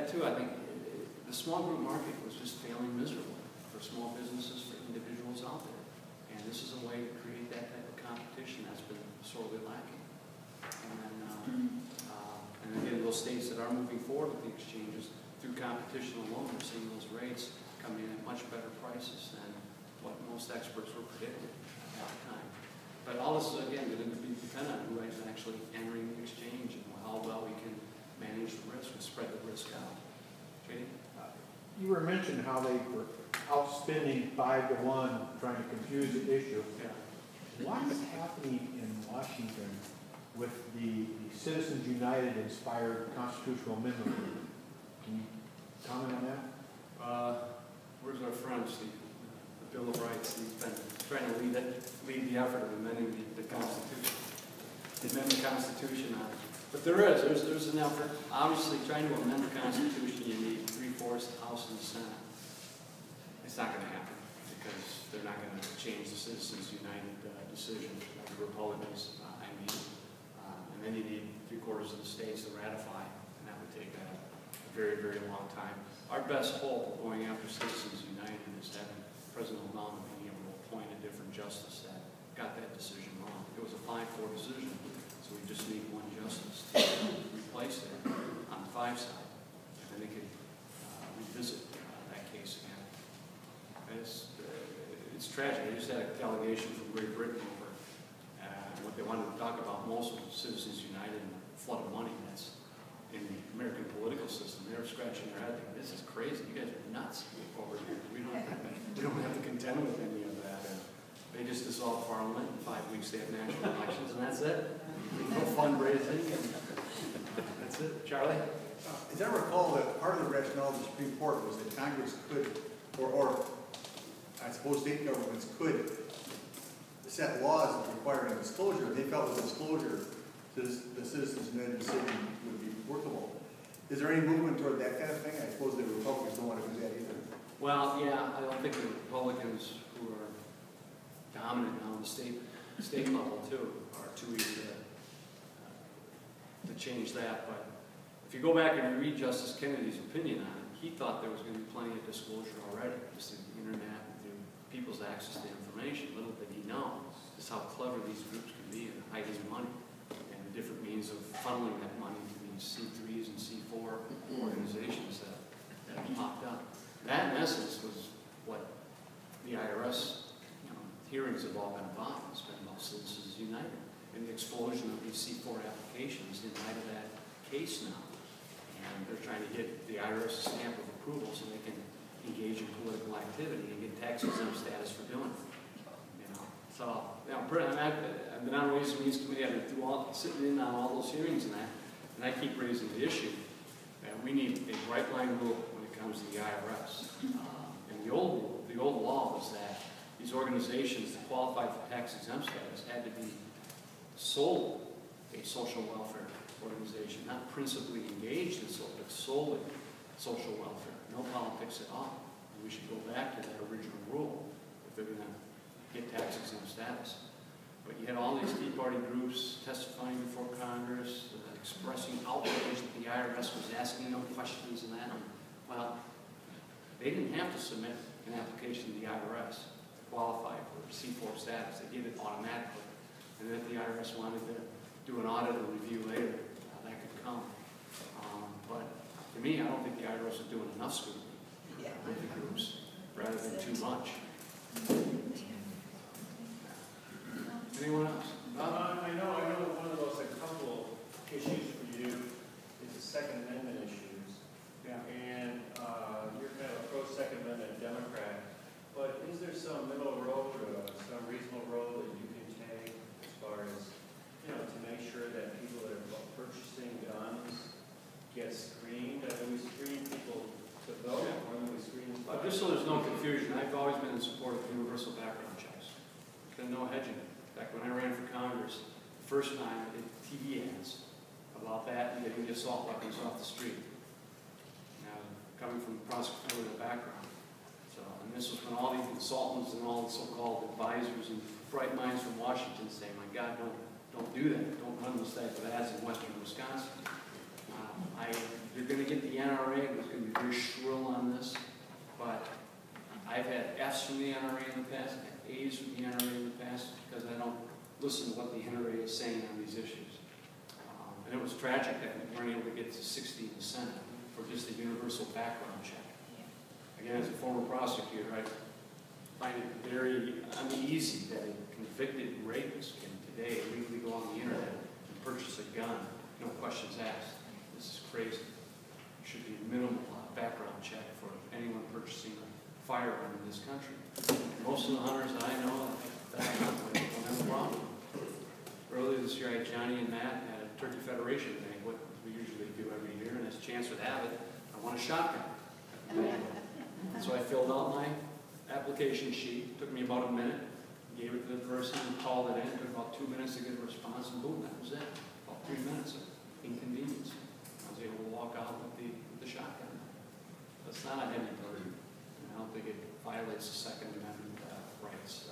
that too. I think the small group market was just failing miserably for small businesses, for individuals out there. And this is a way to create that type of competition that's been sorely lacking. And again, those states that are moving forward with the exchanges, through competition alone, we're seeing those rates come in at much better prices than what most experts were predicting at that time. But all this is, again, going to be dependent on who is actually entering the exchange and how well we can manage the risk and spread the risk out. JD? You were mentioning how they were outspending 5-to-1, trying to confuse the issue. Yeah. What is happening in Washington with the Citizens United inspired constitutional amendment? Can you comment on that? Where's our friend, Steve? The Bill of Rights. He's been trying to lead the effort of amending the Constitution. Amend the Constitution on it. But there's an effort. Obviously, trying to amend the Constitution, you need 3/4 the House and the Senate. It's not going to happen because they're not going to change the Citizens United decision, like the Republicans, and then you need 3/4 of the states to ratify, and that would take a very, very long time. Our best hope of going after Citizens United is having President Obama being able to appoint a different justice that got that decision wrong. It was a 5-4 decision, so we just need one justice to replace it on the 5 side, and then they could revisit that case again. And it's tragic. They just had a delegation from Great Britain over what they wanted to talk about most was Citizens United and the flood of money that's in the American political system. They were scratching their head thinking, this is crazy. You guys are nuts over here. We don't have to contend with any of that. And they just dissolved Parliament. In 5 weeks they have national elections, and that's it. No fundraising, and that's it. Charlie? As I recall, that part of the rationale of the Supreme Court was that Congress could, or I suppose state governments could set laws that require a disclosure. They felt the disclosure to the Citizens United decision would be workable. Is there any movement toward that kind of thing? I suppose the Republicans don't want to do that either. Well, yeah, I don't think the Republicans, who are dominant now on the state level too, are too eager to change that. But if you go back and read Justice Kennedy's opinion on it, he thought there was going to be plenty of disclosure already, just through the internet and through people's access to information. Little did he know just how clever these groups can be in hiding money and the different means of funneling that money to these C3s and C4 organizations that have popped up. That, in essence, was what the IRS hearings have all been about. It's been about Citizens United and the explosion of these C4 applications in light of that case now. And they're trying to get the IRS stamp of approval so they can engage in political activity and get tax exempt status for doing it. So, I've been on Ways and Means Committee. I've been sitting in on all those hearings and that, and I keep raising the issue that we need a bright line rule when it comes to the IRS. And the old law was that these organizations that qualified for tax exempt status had to be solely a social welfare organization, not principally engaged in but solely social welfare. No politics at all. And we should go back to that original rule if they're going to get tax exempt status. But you had all these Tea Party groups testifying before Congress, expressing outrage that the IRS was asking them questions and that. Well, they didn't have to submit an application to the IRS to qualify for C4 status. They did it automatically. And if the IRS wanted to do an audit or review later, that could come. But to me, I don't think the IRS is doing enough scrutiny with the groups rather than too much. Anyone else? I know one of those, a couple issues for you is the Second Amendment issues. Yeah. And you're kind of a pro-Second Amendment Democrat, but is there some middle road or some reasonable road that you can take as far as, to make sure that people that are purchasing guns get screened? Do we screen people to vote, or do we screen them? Just so there's no confusion, I've always been in support of universal background checks. There's been no hedging. In fact, when I ran for Congress, the first time I did TV ads about that and getting the assault weapons off the street. Now, coming from a prosecutorial background. So, and this was when all these consultants and all the so-called advisors and bright minds from Washington say, my God, don't do that. Don't run those type of ads in western Wisconsin. I did gonna get the NRA, who's gonna be very shrill on this, but I've had Fs from the NRA in the past, I've had As from the NRA in the past, because I don't listen to what the NRA is saying on these issues. And it was tragic that we weren't able to get to 60 in the Senate for just a universal background check. Again, as a former prosecutor, I find it very uneasy that a convicted rapist can today legally go on the internet and purchase a gun, no questions asked. This is crazy. There should be a minimal background check for anyone purchasing a firearm in this country. And most of the hunters that I know that I hunt with don't have a problem. Earlier this year, I had Johnny and Matt at a Turkey Federation banquet, we usually do every year, and as chance would have it, I won a shotgun. So I filled out my application sheet, took me about a minute, gave it to the person, and called it in, took about 2 minutes to get a response, and boom, that was it. About 3 minutes of inconvenience. I was able to walk out with the shotgun. That's not a heavy burden. I don't think it violates the Second Amendment rights.